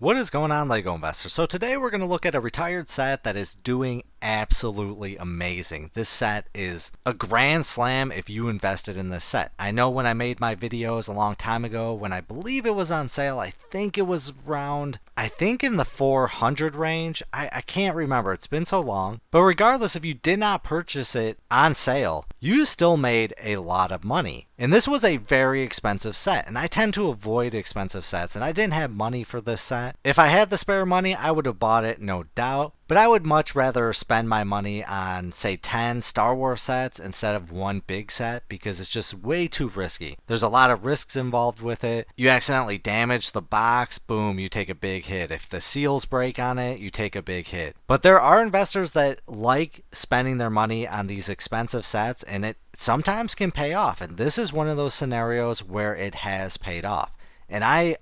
What is going on, LEGO investors? So today we're going to look at a retired set that is doing absolutely amazing. This set is a grand slam if you invested in this set. I know when I made my videos a long time ago, when I believe it was on sale, I think it was around, in the 400 range. I can't remember, it's been so long. But regardless, if you did not purchase it on sale, you still made a lot of money. And this was a very expensive set, and I tend to avoid expensive sets, and I didn't have money for this set. If I had the spare money, I would have bought it, no doubt. But I would much rather spend my money on, say, 10 Star Wars sets instead of one big set because it's just way too risky. There's a lot of risks involved with it. You accidentally damage the box, boom, you take a big hit. If the seals break on it, you take a big hit. But there are investors that like spending their money on these expensive sets, and it sometimes can pay off. And this is one of those scenarios where it has paid off. And I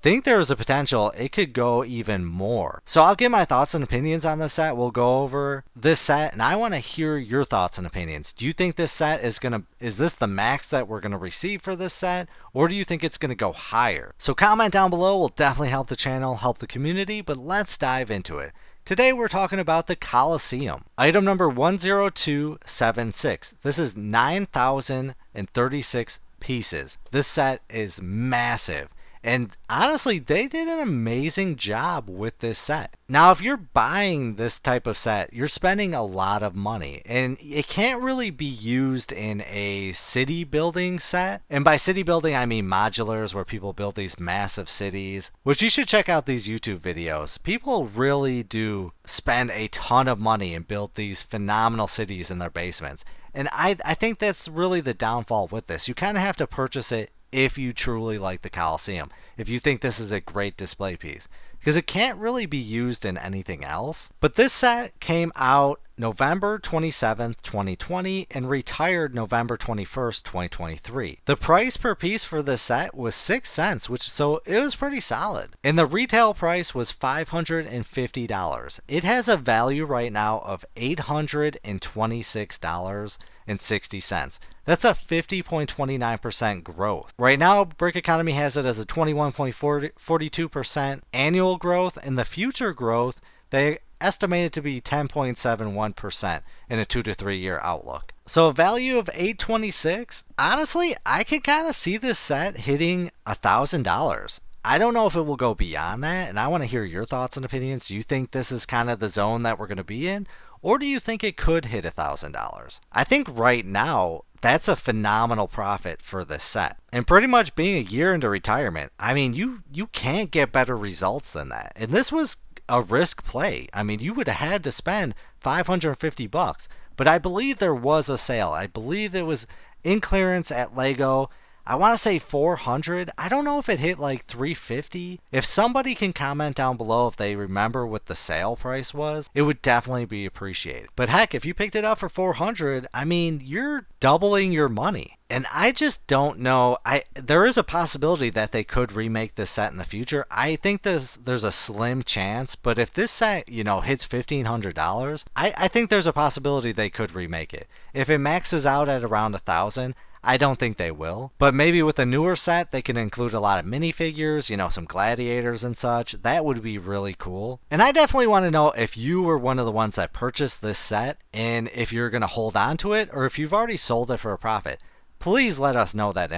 think there is a potential it could go even more. So I'll give my thoughts and opinions on this set. We'll go over this set, and I want to hear your thoughts and opinions. Do you think this set is this the max that we're gonna receive for this set, or do you think it's gonna go higher? So comment down below will definitely help the channel, help the community, but let's dive into it. Today we're talking about the Colosseum. Item number 10276. This is 9,036 pieces. This set is massive, and honestly they did an amazing job with this set. Now if you're buying this type of set, you're spending a lot of money, and it can't really be used in a city building set. And by city building I mean modulars, where people build these massive cities, which you should check out these YouTube videos. People really do spend a ton of money and build these phenomenal cities in their basements. And I think that's really the downfall with this. You kind of have to purchase it if you truly like the Colosseum, if you think this is a great display piece, because it can't really be used in anything else. But this set came out November 27th, 2020 and retired November 21st, 2023. The price per piece for this set was 6 cents, so it was pretty solid. And the retail price was $550. It has a value right now of $826.60. That's a 50.29% growth. Right now, Brick Economy has it as a 21.42% annual growth, and the future growth, they estimated to be 10.71% in a 2 to 3 year outlook. So a value of $826, honestly, I could kind of see this set hitting $1,000. I don't know if it will go beyond that, and I want to hear your thoughts and opinions. Do you think this is kind of the zone that we're going to be in, or do you think it could hit $1,000? I think right now, that's a phenomenal profit for this set. And pretty much being a year into retirement, I mean, you can't get better results than that. And this was a risk play. I mean, you would have had to spend $550, but I believe there was a sale. I believe it was in clearance at LEGO. I want to say 400. I don't know if it hit like 350. If somebody can comment down below if they remember what the sale price was, it would definitely be appreciated. But heck, if you picked it up for 400, I mean, you're doubling your money. And I just don't know. There is a possibility that they could remake this set in the future. I think there's a slim chance, but if this set, hits $1,500, I think there's a possibility they could remake it. If it maxes out at around 1,000, I don't think they will, but maybe with a newer set, they can include a lot of minifigures, some gladiators and such. That would be really cool. And I definitely want to know if you were one of the ones that purchased this set, and if you're going to hold on to it, or if you've already sold it for a profit. Please let us know that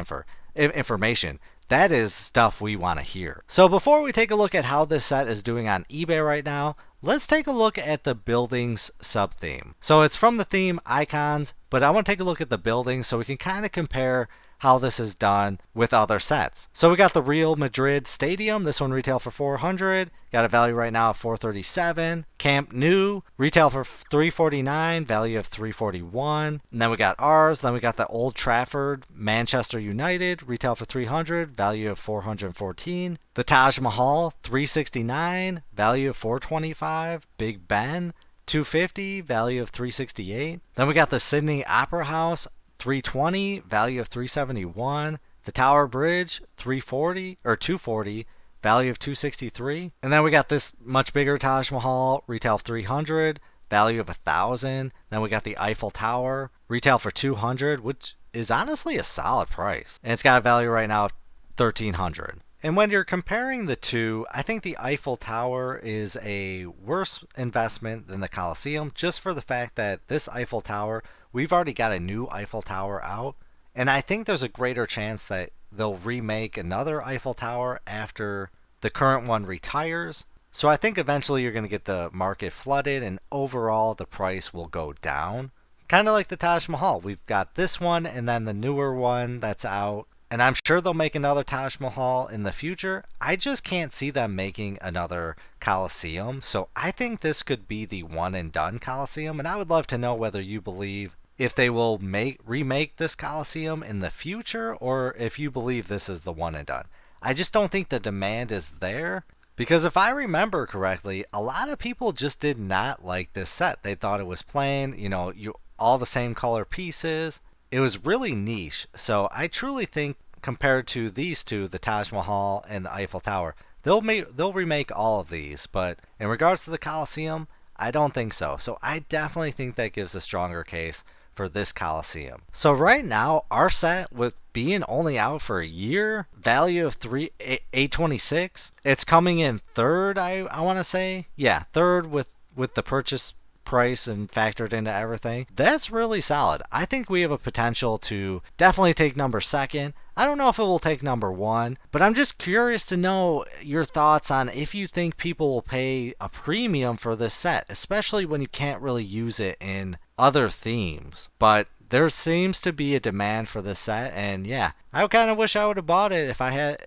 information. That is stuff we want to hear. So before we take a look at how this set is doing on eBay right now, let's take a look at the buildings sub-theme. So it's from the theme Icons, but I want to take a look at the buildings so we can kind of compare how this is done with other sets. So we got the Real Madrid Stadium. This one retail for 400. Got a value right now of 437. Camp Nou retail for 349, value of 341. And then we got ours. Then we got the Old Trafford Manchester United retail for 300, value of 414. The Taj Mahal 369, value of 425. Big Ben 250, value of 368. Then we got the Sydney Opera House 320, value of 371. The Tower Bridge 240, value of 263. And then we got this much bigger Taj Mahal, retail 300, value of 1,000. Then we got the Eiffel Tower, retail for 200, which is honestly a solid price. And it's got a value right now of 1,300. And when you're comparing the two, I think the Eiffel Tower is a worse investment than the Colosseum, just for the fact that this Eiffel Tower, we've already got a new Eiffel Tower out. And I think there's a greater chance that they'll remake another Eiffel Tower after the current one retires. So I think eventually you're going to get the market flooded and overall the price will go down. Kind of like the Taj Mahal. We've got this one and then the newer one that's out. And I'm sure they'll make another Taj Mahal in the future. I just can't see them making another Colosseum. So I think this could be the one and done Colosseum. And I would love to know whether you believe if they will remake this Colosseum in the future or if you believe this is the one and done. I just don't think the demand is there. Because if I remember correctly, a lot of people just did not like this set. They thought it was plain, you all the same color pieces. It was really niche. So I truly think compared to these two, the Taj Mahal and the Eiffel Tower, they'll remake all of these. But in regards to the Colosseum, I don't think so. So I definitely think that gives a stronger case for this Colosseum. So right now, our set with being only out for a year, value of 826, it's coming in third, I want to say. Yeah, third with the purchase price and factored into everything. That's really solid. I think we have a potential to definitely take number second. I don't know if it will take number one, but I'm just curious to know your thoughts on if you think people will pay a premium for this set, especially when you can't really use it in other themes. But there seems to be a demand for this set, and yeah, I kind of wish I would have bought it if I had,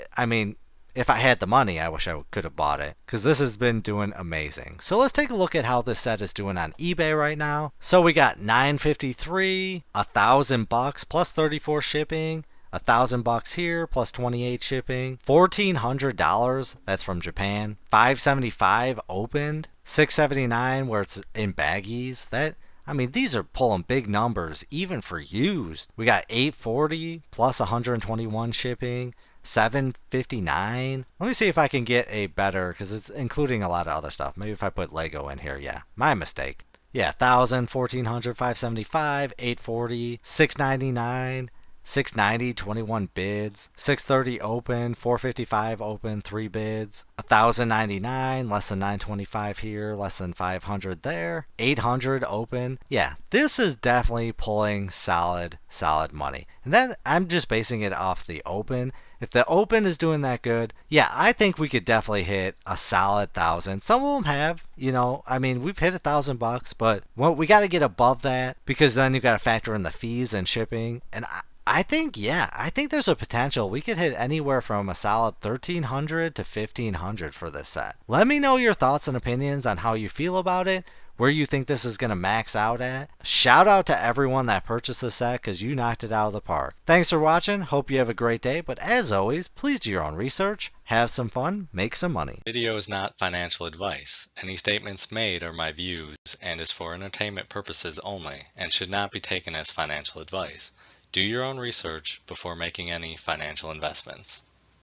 if I had the money, I wish I could have bought it because this has been doing amazing. So let's take a look at how this set is doing on eBay right now. So we got $953, $1,000 plus 34 shipping, $1,000 here plus 28 shipping, $1,400 that's from Japan, $575 opened, $679 where it's in baggies. These are pulling big numbers even for used. We got $840 plus 121 shipping, $759. Let me see if I can get a better, because it's including a lot of other stuff. Maybe if I put Lego in here. Yeah, my mistake. Yeah, 1,000, 1,400, 575, 840, 699, 690, 21 bids, 630 open, 455 open, 3 bids, 1,099, less than 925 here, less than 500 there, 800 open. Yeah, this is definitely pulling solid money. And then I'm just basing it off the open. If the open is doing that good, yeah, I think we could definitely hit a solid 1,000. Some of them have, we've hit $1,000, but we got to get above that because then you got to factor in the fees and shipping. And I think there's a potential. We could hit anywhere from a solid 1,300 to 1,500 for this set. Let me know your thoughts and opinions on how you feel about it, where you think this is going to max out at. Shout out to everyone that purchased this set because you knocked it out of the park. Thanks for watching. Hope you have a great day. But as always, please do your own research, have some fun, make some money. Video is not financial advice. Any statements made are my views and is for entertainment purposes only and should not be taken as financial advice. Do your own research before making any financial investments.